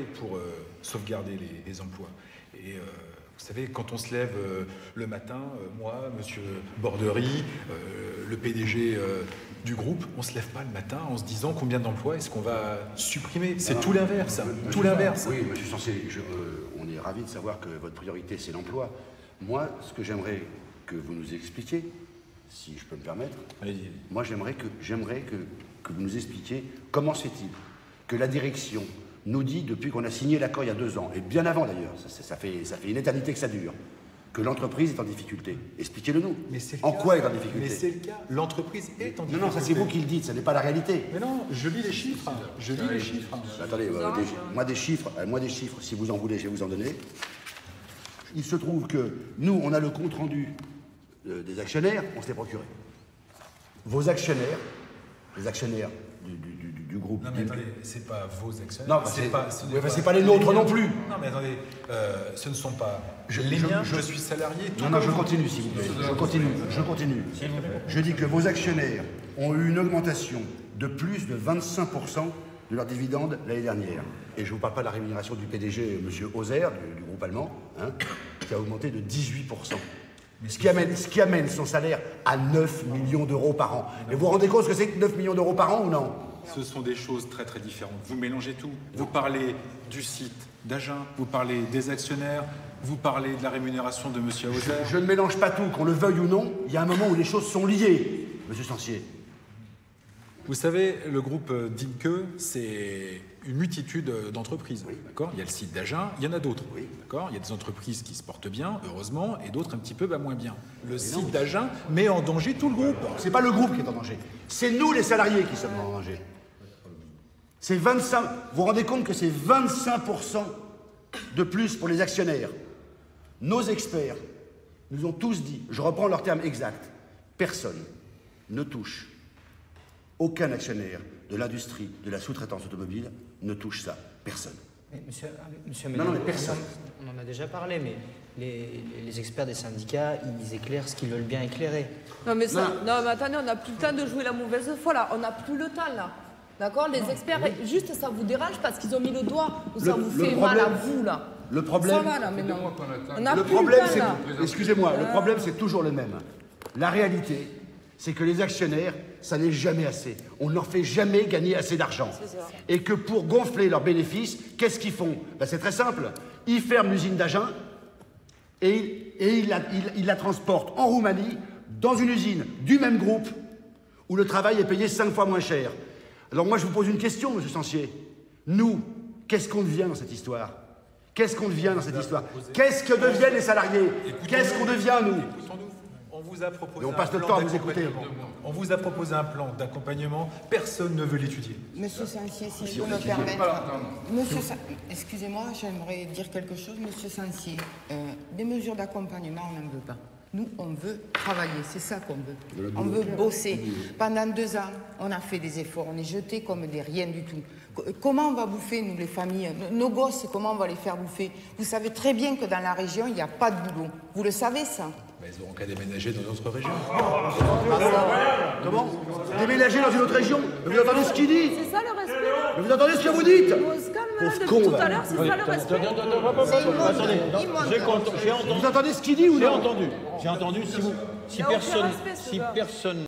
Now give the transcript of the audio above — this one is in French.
pour sauvegarder les emplois. Et vous savez, quand on se lève le matin, moi, Monsieur Borderie, le PDG du groupe, on ne se lève pas le matin en se disant combien d'emplois est-ce qu'on va supprimer. C'est tout l'inverse. Tout l'inverse. Oui, Monsieur Sancier, on est ravis de savoir que votre priorité, c'est l'emploi. Moi, ce que j'aimerais que vous nous expliquiez, si je peux me permettre, moi, j'aimerais que vous nous expliquiez comment se fait-il que la direction nous dit, depuis qu'on a signé l'accord il y a 2 ans, et bien avant d'ailleurs, ça fait une éternité que ça dure, que l'entreprise est en difficulté. Expliquez-le nous. En quoi elle est en difficulté? Mais c'est le cas. L'entreprise est en difficulté. Non, ça c'est vous qui le dites, ça n'est pas la réalité. Mais non, je lis les chiffres. Je lis les chiffres. Attendez, moi des chiffres, si vous en voulez, je vais vous en donner. Il se trouve que nous, on a le compte-rendu des actionnaires, on se l'est procuré. Vos actionnaires, les actionnaires du groupe... Non mais attendez, c'est pas vos actionnaires. Non, c'est pas les nôtres non plus. Non mais attendez, ce ne sont pas les miens, je suis salarié. Non, je continue s'il vous plaît. Je continue. Je dis que vos actionnaires ont eu une augmentation de plus de 25% de leurs dividendes l'année dernière. Et je ne vous parle pas de la rémunération du PDG, M. Hauser, du groupe allemand, qui a augmenté de 18%. Ce qui amène son salaire à 9 millions d'euros par an. Et vous vous rendez compte ce que c'est que 9 millions d'euros par an ou non? Ce sont des choses très très différentes. Vous mélangez tout. Vous parlez du site d'Agen, vous parlez des actionnaires, vous parlez de la rémunération de M. Hauser. Je ne mélange pas tout, qu'on le veuille ou non. Il y a un moment où les choses sont liées, M. Sancier. Vous savez, le groupe Dinke, c'est une multitude d'entreprises. Oui. D'accord. Il y a le site d'Agen, il y en a d'autres. Oui. D'accord. Il y a des entreprises qui se portent bien, heureusement, et d'autres un petit peu moins bien. Le site d'Agen met en danger tout le groupe. C'est pas le groupe qui est en danger. C'est nous, les salariés, qui sommes en danger. C'est 25... Vous vous rendez compte que c'est 25% de plus pour les actionnaires. Nos experts nous ont tous dit, je reprends leurs termes exacts, personne ne touche. Aucun actionnaire de l'industrie, de la sous-traitance automobile ne touche ça. Personne. Mais monsieur non, mais personne. On en a déjà parlé, mais les experts des syndicats, ils éclairent ce qu'ils veulent bien éclairer. Non mais attendez, on n'a plus le temps de jouer la mauvaise foi là. On n'a plus le temps là. D'accord? Les experts, juste ça vous dérange parce qu'ils ont mis le doigt ou ça vous fait mal à vous là? Le problème... Ça va là, mais non. On a le plus problème, le temps là. Excusez-moi, le problème c'est toujours le même. La réalité, c'est que les actionnaires, ça n'est jamais assez. On ne leur fait jamais gagner assez d'argent. Et que pour gonfler leurs bénéfices, qu'est-ce qu'ils font? Ben, c'est très simple. Ils ferment l'usine d'Agen et ils la transportent en Roumanie, dans une usine du même groupe, où le travail est payé 5 fois moins cher. Alors moi, je vous pose une question, monsieur Sancier. Nous, qu'est-ce qu'on devient dans cette histoire? Qu'est-ce qu'on devient dans cette histoire? Qu'est-ce que deviennent les salariés? Qu'est-ce qu'on devient, nous? On vous a proposé on passe le temps à vous écouter. On vous a proposé un plan d'accompagnement, personne ne veut l'étudier. Monsieur Sancier, si je peux me permettre. Excusez-moi, j'aimerais dire quelque chose. Monsieur Sancier, des mesures d'accompagnement, on n'en veut pas. Nous, on veut travailler, c'est ça qu'on veut. On veut bosser. Pendant 2 ans, on a fait des efforts, on est jetés comme des rien du tout. Comment on va bouffer, nous, les familles? Nos gosses, comment on va les faire bouffer? Vous savez très bien que dans la région, il n'y a pas de boulot. Vous le savez, ça? Mais ils n'auront qu'à déménager dans d'autres régions. Comment? Déménager dans une autre région? Vous entendez ce qu'il dit? C'est ça le respect? Vous entendez ce que vous dites? On se calme là depuis tout à l'heure, c'est ça le respect? Vous entendez ce qu'il dit ou non? J'ai entendu. Si personne